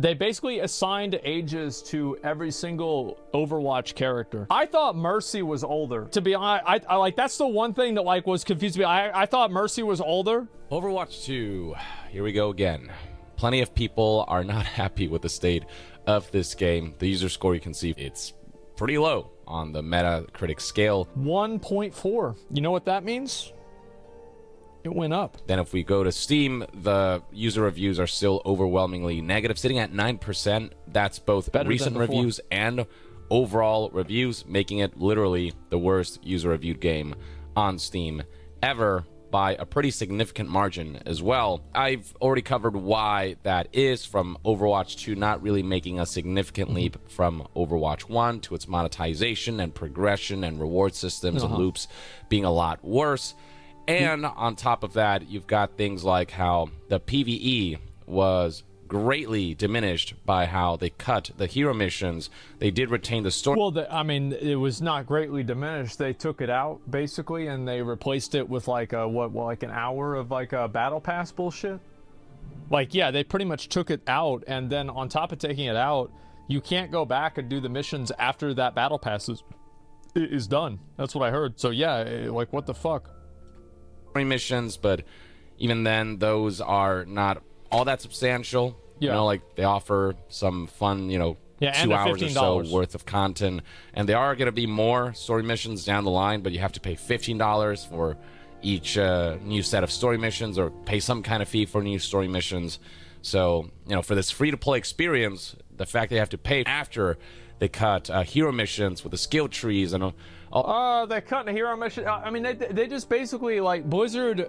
They basically assigned ages to every single Overwatch character. I thought Mercy was older. To be honest, I like, that's the one thing that like was confusing me. I thought Mercy was older. Overwatch 2, here we go again. Plenty of people are not happy with the state of this game. The user score, you can see it's pretty low on the Metacritic scale. 1.4. You know what that means? It went up. Then if we go to Steam, the user reviews are still overwhelmingly negative, sitting at 9%. That's both Better recent reviews and overall reviews, making it literally the worst user reviewed game on Steam ever by a pretty significant margin as well. I've already covered why that is, from Overwatch 2 not really making a significant leap from Overwatch 1 to its monetization and progression and reward systems and loops being a lot worse. And on top of that, you've got things like how the PvE was greatly diminished by how they cut the hero missions. They did retain the story. Well, I mean, it was not greatly diminished. They took it out, basically, and they replaced it with, like, like an hour of, like, a battle pass bullshit? Like, yeah, they pretty much took it out, and then on top of taking it out, you can't go back and do the missions after that battle pass is done. That's what I heard. So, yeah, like, what the fuck? Missions, but even then, those are not all that substantial. Yeah. You know, like, they offer some fun, 2 hours or so worth of content, and there are going to be more story missions down the line, but you have to pay $15 for each new set of story missions, or pay some kind of fee for new story missions. So, for this free-to-play experience, the fact they have to pay after they cut hero missions with the skill trees and they're cutting a hero mission. I mean, they just basically, like, Blizzard.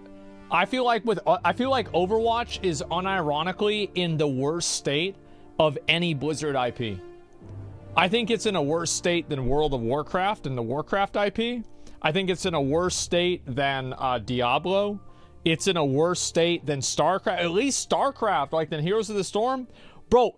I feel like Overwatch is unironically in the worst state of any Blizzard IP. I think it's in a worse state than World of Warcraft and the Warcraft IP. I think it's in a worse state than Diablo. It's in a worse state than StarCraft. At least StarCraft, like, than Heroes of the Storm, bro.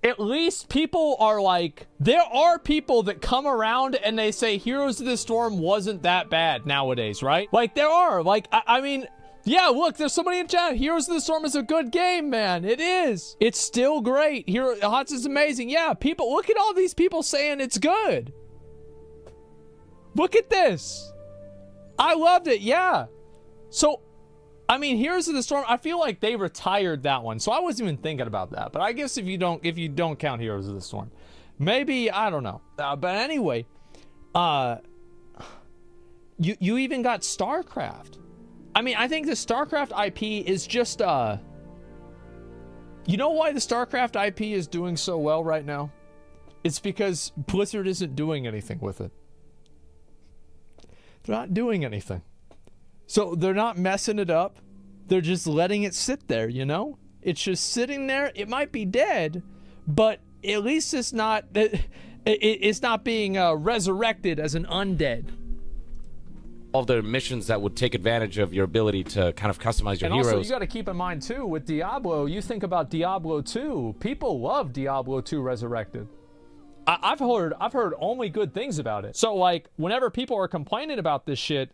At least people are like, there are people that come around and they say Heroes of the Storm wasn't that bad nowadays, right? Like, there are. Like, I mean, yeah, look, there's somebody in chat. Heroes of the Storm is a good game, man. It is. It's still great. HOTS is amazing. Yeah, people, look at all these people saying it's good. Look at this. I loved it, yeah. So, I mean, Heroes of the Storm, I feel like they retired that one, so I wasn't even thinking about that. But I guess if you don't count Heroes of the Storm, maybe, I don't know. But anyway, you even got StarCraft. I mean, I think the StarCraft IP is just you know why the StarCraft IP is doing so well right now? It's because Blizzard isn't doing anything with it. They're not doing anything. So they're not messing it up. They're just letting it sit there, It's just sitting there. It might be dead, but at least it's not being resurrected as an undead. All of the missions that would take advantage of your ability to kind of customize your and heroes. Also, you got to keep in mind, too, with Diablo, you think about Diablo 2. People love Diablo 2 Resurrected. I've heard only good things about it. So, like, whenever people are complaining about this shit,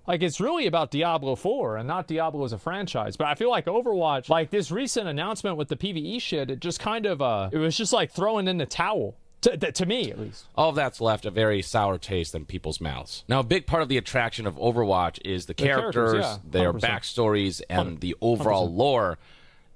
like, it's really about Diablo 4 and not Diablo as a franchise. But I feel like Overwatch, like this recent announcement with the PvE shit, it just kind of, it was just like throwing in the towel. To me, at least. All of that's left a very sour taste in people's mouths. Now, a big part of the attraction of Overwatch is the characters, yeah, their backstories, and the overall 100%. lore.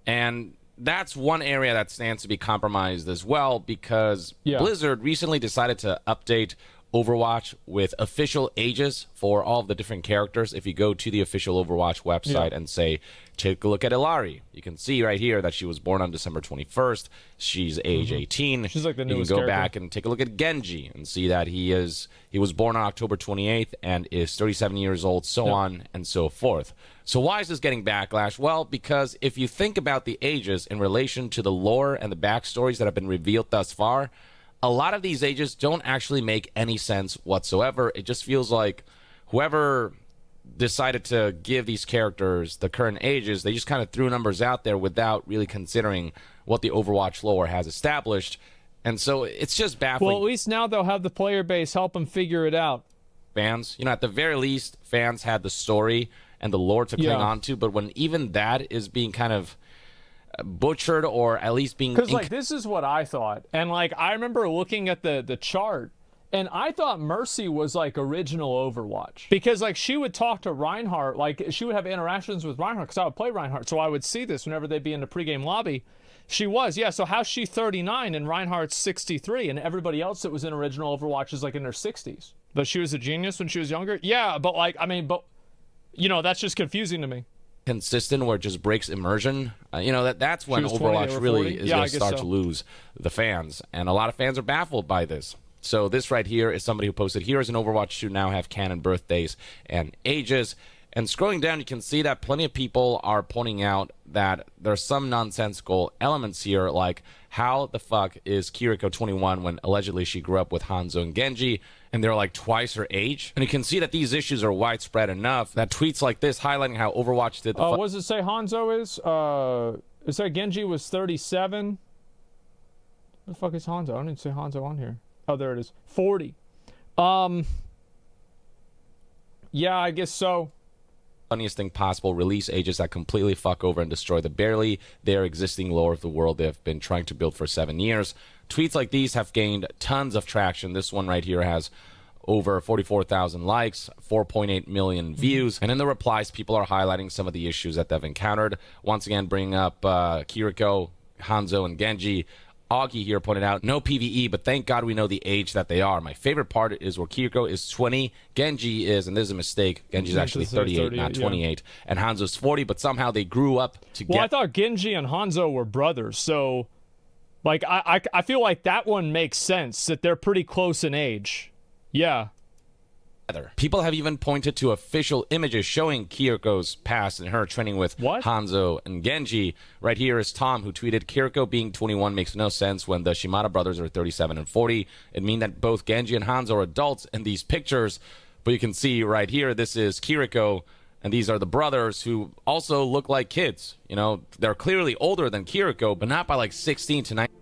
And that's one area that stands to be compromised as well, because Blizzard recently decided to update Overwatch with official ages for all of the different characters. If you go to the official Overwatch website and say, take a look at Ilari, you can see right here that she was born on December 21st. She's age 18. She's like the newest newest You can go back and take a look at Genji and see that he was born on October 28th and is 37 years old, so on and so forth. So why is this getting backlash? Well, because if you think about the ages in relation to the lore and the backstories that have been revealed thus far, a lot of these ages don't actually make any sense whatsoever. It just feels like whoever decided to give these characters the current ages, they just kind of threw numbers out there without really considering what the Overwatch lore has established. And so it's just baffling. Well, at least now they'll have the player base help them figure it out. Fans, at the very least, fans had the story and the lore to cling on to, but when even that is being kind of butchered or at least being because like this is what I thought, and like I remember looking at the chart, and I thought Mercy was like original Overwatch, because like she would talk to Reinhardt, like she would have interactions with Reinhardt, because I would play Reinhardt, so I would see this whenever they'd be in the pregame lobby. She was, yeah. So how's she 39 and Reinhardt's 63, and everybody else that was in original Overwatch is like in their 60s? But she was a genius when she was younger. Yeah, but like I mean, but you know that's just confusing to me. Consistent where it just breaks immersion, you know, that's when Overwatch 20, really is yeah, going to start to lose the fans, and a lot of fans are baffled by this. So this right here is somebody who posted, here is an Overwatch to now have canon birthdays and ages. And scrolling down, you can see that plenty of people are pointing out that there's some nonsensical elements here, like how the fuck is Kiriko 21 when allegedly she grew up with Hanzo and Genji, and they're like twice her age? And you can see that these issues are widespread enough that tweets like this highlighting how Overwatch did the what does it say Hanzo is? It said Genji was 37. What the fuck is Hanzo? I didn't say Hanzo on here. Oh, there it is. 40. Yeah, I guess so. Funniest thing possible, release ages that completely fuck over and destroy the barely their existing lore of the world they've been trying to build for 7 years. Tweets like these have gained tons of traction. This one right here has over 44,000 likes, 4.8 million views, and in the replies, people are highlighting some of the issues that they've encountered. Once again, bringing up Kiriko, Hanzo, and Genji. Augie here pointed out, no PvE, but thank God we know the age that they are. My favorite part is where Kiriko is 20, Genji is, and this is a mistake, Genji's actually 38, not 28, yeah. And Hanzo's 40, but somehow they grew up to Well, I thought Genji and Hanzo were brothers, so, like, I feel like that one makes sense, that they're pretty close in age. Yeah. People have even pointed to official images showing Kiriko's past and her training with Hanzo and Genji. Right here is Tom, who tweeted, Kiriko being 21 makes no sense when the Shimada brothers are 37 and 40. It means that both Genji and Hanzo are adults in these pictures. But you can see right here, this is Kiriko, and these are the brothers who also look like kids. You know, they're clearly older than Kiriko, but not by like 16 to 19.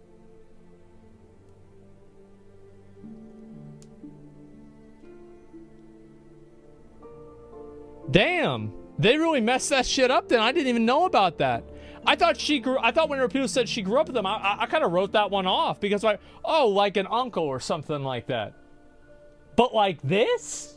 Damn, they really messed that shit up then. I didn't even know about that. I thought whenever people said she grew up with them, I kind of wrote that one off because like, oh, like an uncle or something like that. But like this?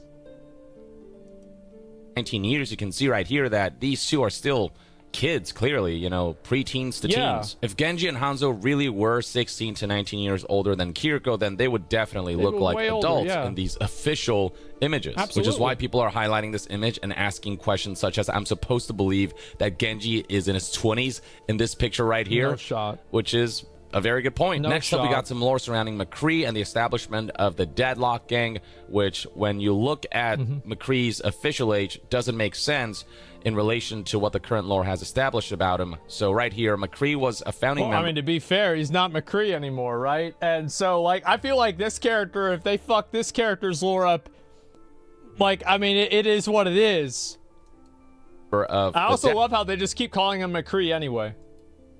19 years, you can see right here that these two are still kids, clearly, you know, preteens to teens. If Genji and Hanzo really were 16 to 19 years older than Kiriko, then they would definitely look like adults in these official images. Absolutely. Which is why people are highlighting this image and asking questions such as, I'm supposed to believe that Genji is in his 20s in this picture right here. No shot. Which is a very good point. Next up, we got some lore surrounding McCree and the establishment of the Deadlock Gang, which, when you look at McCree's official age, doesn't make sense in relation to what the current lore has established about him. So right here, McCree was a founding member. I mean, to be fair, he's not McCree anymore, right? And so, like, I feel like this character, if they fuck this character's lore up, like, I mean, it is what it is. I also love how they just keep calling him McCree anyway.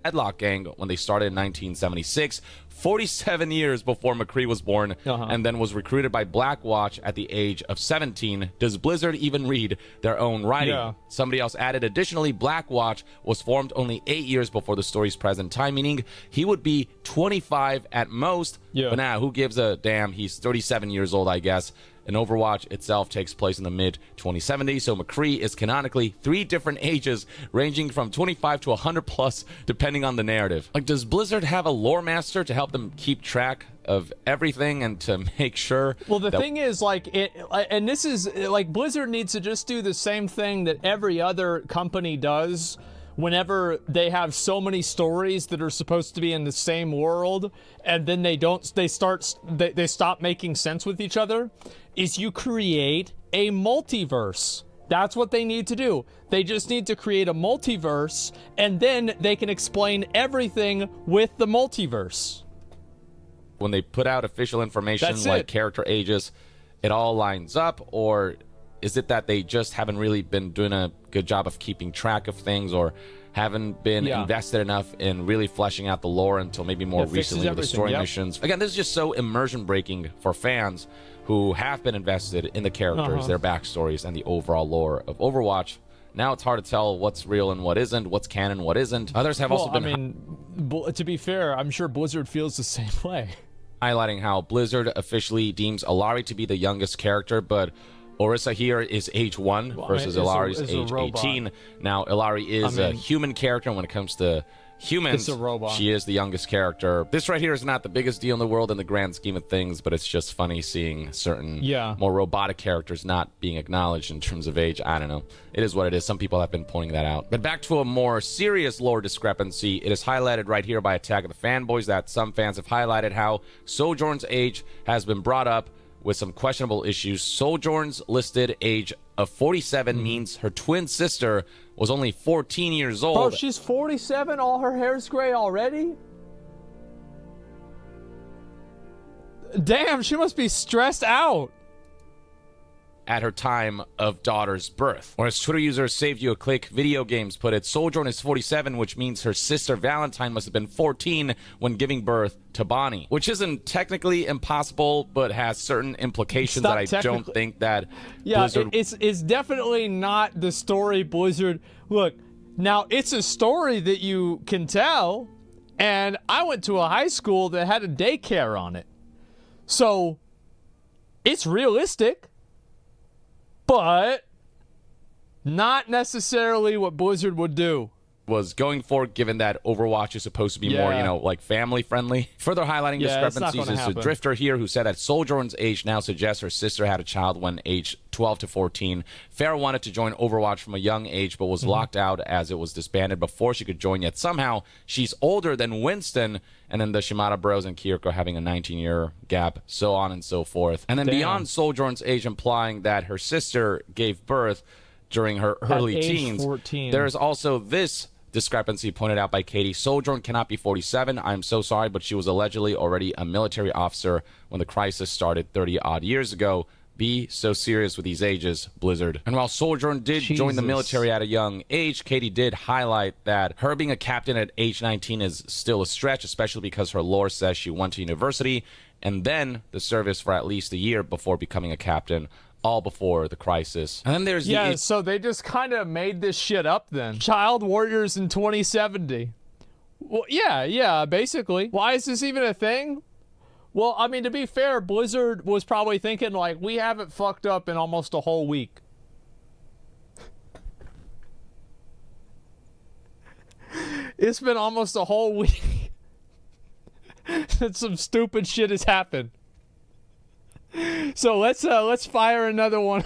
Deadlock Gang, when they started in 1976, 47 years before McCree was born, and then was recruited by Blackwatch at the age of 17. Does Blizzard even read their own writing? Yeah. Somebody else added, additionally, Blackwatch was formed only 8 years before the story's present time, meaning he would be 25 at most. Yeah. But now, who gives a damn? He's 37 years old, I guess. And Overwatch itself takes place in the mid-2070s, so McCree is canonically 3 different ages, ranging from 25 to 100 plus, depending on the narrative. Like, does Blizzard have a lore master to help them keep track of everything and to make sure? Well, the thing is, like, and this is, like, Blizzard needs to just do the same thing that every other company does whenever they have so many stories that are supposed to be in the same world, and then they stop making sense with each other, is you create a multiverse. That's what they need to do. They just need to create a multiverse, and then they can explain everything with the multiverse. When they put out official information like character ages, it all lines up, or is it that they just haven't really been doing a good job of keeping track of things, or haven't been invested enough in really fleshing out the lore until maybe more recently with the story missions? Again, this is just so immersion breaking for fans who have been invested in the characters, their backstories, and the overall lore of Overwatch. Now it's hard to tell what's real and what isn't, what's canon, what isn't. Others have also been... I mean, to be fair, I'm sure Blizzard feels the same way. Highlighting how Blizzard officially deems Illari to be the youngest character, but Orisa here is age 1 versus Illari's age 18. Now, Illari is a human character when it comes to humans. It's a robot. She is the youngest character. This right here is not the biggest deal in the world in the grand scheme of things, but it's just funny seeing certain more robotic characters not being acknowledged in terms of age. I don't know. It is what it is. Some people have been pointing that out. But back to a more serious lore discrepancy. It is highlighted right here by Attack of the Fanboys that some fans have highlighted how Sojourn's age has been brought up with some questionable issues. Sojourn's listed age of 47 means her twin sister was only 14 years old. Bro, she's 47? All her hair's gray already? Damn, she must be stressed out. At her time of daughter's birth. Or as Twitter user Saved You a Click Video Games put it, Sojourn is 47, which means her sister Valentine must have been 14 when giving birth to Bonnie. Which isn't technically impossible, but has certain implications that I don't think that Blizzard... it's definitely not the story Blizzard... Look, now it's a story that you can tell, and I went to a high school that had a daycare on it. So, it's realistic. But not necessarily what Blizzard would do. Was going for, given that Overwatch is supposed to be more, you know, like family-friendly. Further highlighting discrepancies is a drifter here who said that Sojourn's age now suggests her sister had a child when aged 12 to 14. Farrah wanted to join Overwatch from a young age, but was locked out as it was disbanded before she could join, yet somehow she's older than Winston, and then the Shimada Bros and Kiriko having a 19-year gap, so on and so forth. And then beyond Sojourn's age implying that her sister gave birth during her early teens, 14. There is also this discrepancy pointed out by Katie. Sojourn cannot be 47. I'm so sorry, but she was allegedly already a military officer when the crisis started 30-odd years ago. Be so serious with these ages, Blizzard. And while Sojourn did join the military at a young age, Katie did highlight that her being a captain at age 19 is still a stretch, especially because her lore says she went to university and then the service for at least a year before becoming a captain, all before the crisis. And then there's so they just kind of made this shit up then. Child warriors in 2070. Well, yeah, basically. Why is this even a thing? Well, I mean, to be fair, Blizzard was probably thinking, like, we haven't fucked up in almost a whole week. It's been almost a whole week since some stupid shit has happened. So let's fire another one.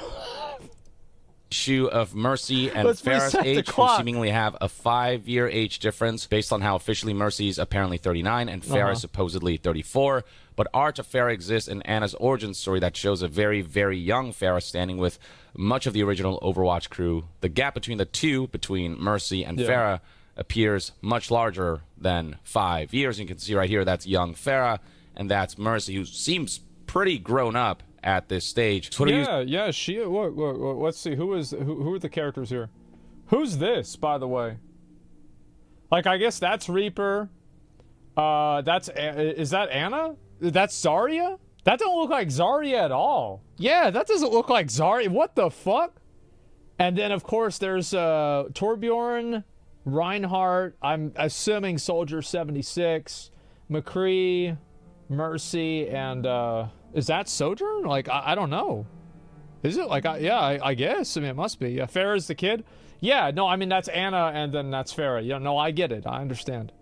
Issue of Mercy and Farrah's age, who seemingly have a 5-year age difference based on how officially Mercy's apparently 39 and Farrah supposedly 34. But art of Farrah exists in Anna's origin story that shows a very, very young Farrah standing with much of the original Overwatch crew. The gap between the two, between Mercy and Farrah, appears much larger than 5 years. You can see right here that's young Farrah, and that's Mercy, who seems pretty grown up at this stage. She let's see, who are the characters here? Who's this, by the way? Like, I guess that's Reaper. Is that Anna? That's Zarya? That don't look like Zarya at all. Yeah, that doesn't look like Zarya. What the fuck? And then, of course, there's Torbjorn, Reinhardt, I'm assuming Soldier 76, McCree, Mercy, and is that Sojourn? Like, I don't know. Is it? Like, I guess. I mean, it must be. Yeah, Farrah's the kid? Yeah, no, I mean, that's Anna, and then that's Farrah. Yeah, no, I get it. I understand.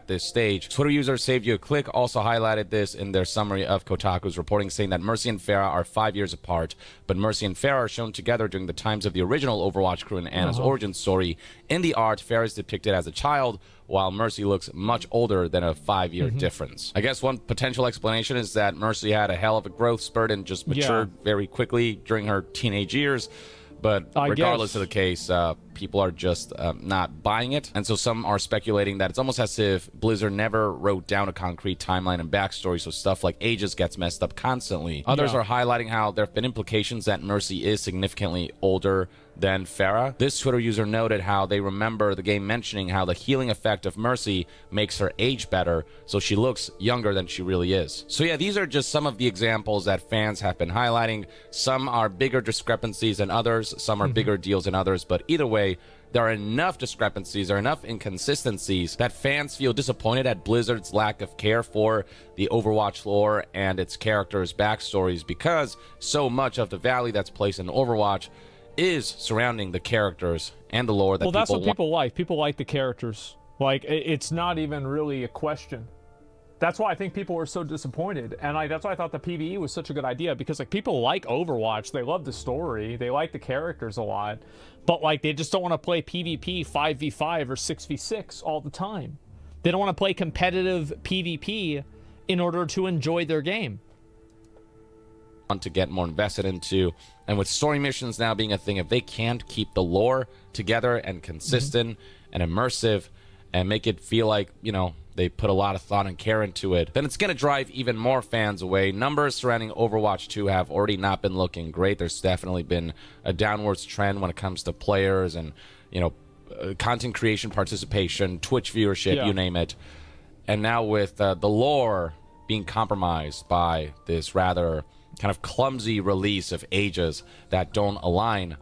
This stage. Twitter user Saved You a Click also highlighted this in their summary of Kotaku's reporting, saying that Mercy and Farrah are 5 years apart, but Mercy and Farrah are shown together during the times of the original Overwatch crew in Anna's origin story. In the art, Farrah is depicted as a child, while Mercy looks much older than a 5-year difference. I guess one potential explanation is that Mercy had a hell of a growth spurt and just matured very quickly during her teenage years. But regardless of the case, people are just not buying it. And so some are speculating that it's almost as if Blizzard never wrote down a concrete timeline and backstory, so stuff like ages gets messed up constantly. Others are highlighting how there have been implications that Mercy is significantly older than Pharah. This Twitter user noted how they remember the game mentioning how the healing effect of Mercy makes her age better, so she looks younger than she really is. So yeah, these are just some of the examples that fans have been highlighting. Some are bigger discrepancies than others, some are bigger deals than others, but either way, there are enough discrepancies or enough inconsistencies that fans feel disappointed at Blizzard's lack of care for the Overwatch lore and its characters' backstories, because so much of the value that's placed in Overwatch is surrounding the characters and the lore that well, that's people what people like. People like the characters. Like, it's not even really a question. That's why I think people were so disappointed, and that's why I thought the PvE was such a good idea, because like people like Overwatch, they love the story, they like the characters a lot, but like they just don't want to play PvP 5v5 or 6v6 all the time. They don't want to play competitive PvP in order to enjoy their game. Want to get more invested into, and with story missions now being a thing, if they can't keep the lore together and consistent and immersive and make it feel like, you know, they put a lot of thought and care into it, then it's going to drive even more fans away. Numbers surrounding Overwatch 2 have already not been looking great. There's definitely been a downwards trend when it comes to players and, you know, content creation, participation, Twitch viewership, you name it. And now with the lore being compromised by this rather kind of clumsy release of ages that don't align,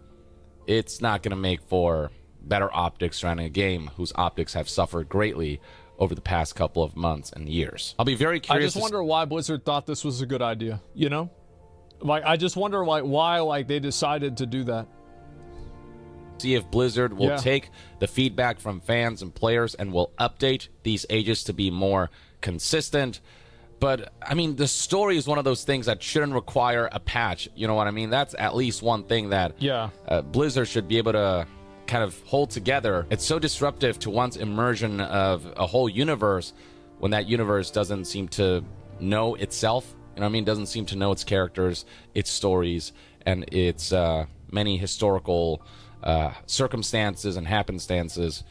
it's not going to make for better optics surrounding a game whose optics have suffered greatly over the past couple of months and years. I'll be very curious. I just wonder why Blizzard thought this was a good idea, you know? Like, I just wonder like why like they decided to do that. See if Blizzard will take the feedback from fans and players and will update these ages to be more consistent. But, I mean, the story is one of those things that shouldn't require a patch. You know what I mean? That's at least one thing that Blizzard should be able to kind of hold together. It's so disruptive to one's immersion of a whole universe when that universe doesn't seem to know itself. You know what I mean? Doesn't seem to know its characters, its stories, and its many historical circumstances and happenstances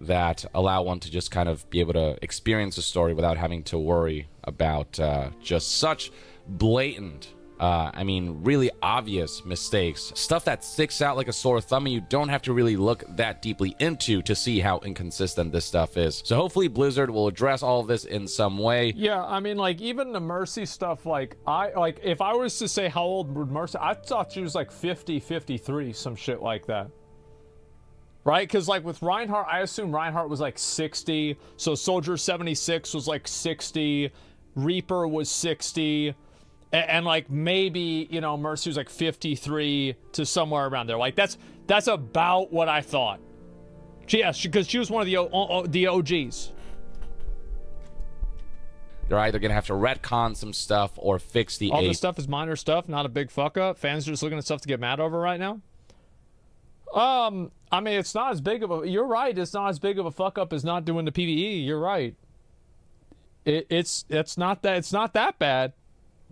that allow one to just kind of be able to experience a story without having to worry about just such blatant, I mean, really obvious mistakes. Stuff that sticks out like a sore thumb and you don't have to really look that deeply into to see how inconsistent this stuff is. So hopefully Blizzard will address all of this in some way. Yeah, I mean, like, even the Mercy stuff, like, if I was to say how old would Mercy, I thought she was like 50, 53, some shit like that. Right? Because, like, with Reinhardt, I assume Reinhardt was, like, 60. So Soldier 76 was, like, 60. Reaper was 60. And like, maybe, you know, Mercy was, like, 53 to somewhere around there. Like, that's about what I thought. Yes, because she was one of the OGs. They're either going to have to retcon some stuff or fix the All this stuff is minor stuff, not a big fuck-up. Fans are just looking at stuff to get mad over right now. I mean, it's not as big of a... You're right. It's not as big of a fuck-up as not doing the PvE. You're right. It's not that bad.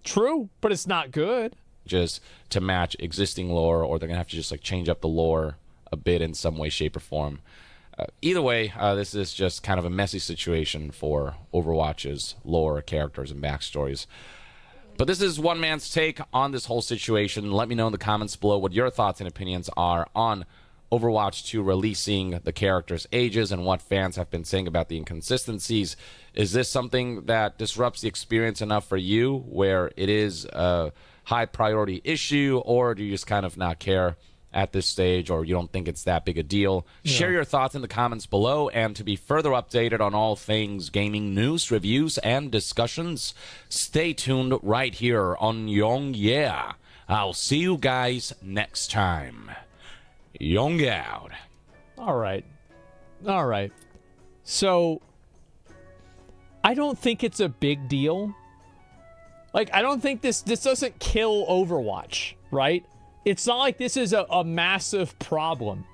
True, but it's not good. Just to match existing lore, or they're going to have to just, like, change up the lore a bit in some way, shape, or form. Either way, this is just kind of a messy situation for Overwatch's lore, characters, and backstories. But this is one man's take on this whole situation. Let me know in the comments below what your thoughts and opinions are on Overwatch 2 releasing the characters' ages and what fans have been saying about the inconsistencies. Is this something that disrupts the experience enough for you where it is a high priority issue, or do you just kind of not care at this stage, or you don't think it's that big a deal? Share your thoughts in the comments below, and to be further updated on all things gaming news, reviews, and discussions, stay tuned right here on Young Yeah. I'll see you guys next time. Young out. All right. So, I don't think it's a big deal. Like, I don't think this doesn't kill Overwatch, right? It's not like this is a massive problem,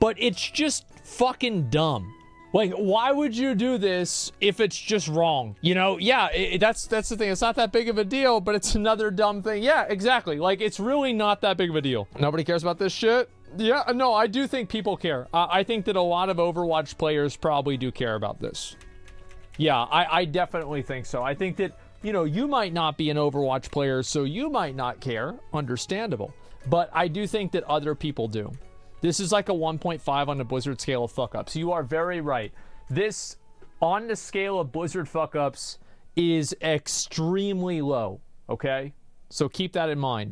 but it's just fucking dumb. Like, why would you do this if it's just wrong? You know, yeah, that's the thing. It's not that big of a deal, but it's another dumb thing. Yeah, exactly. Like, it's really not that big of a deal. Nobody cares about this shit? Yeah, no, I do think people care. I think that a lot of Overwatch players probably do care about this. Yeah, I definitely think so. I think that, you know, you might not be an Overwatch player, so you might not care. Understandable. but I do think that other people do. This is like a 1.5 on the Blizzard scale of fuck-ups. You are very right. This, on the scale of Blizzard fuck-ups, is extremely low, okay? So keep that in mind.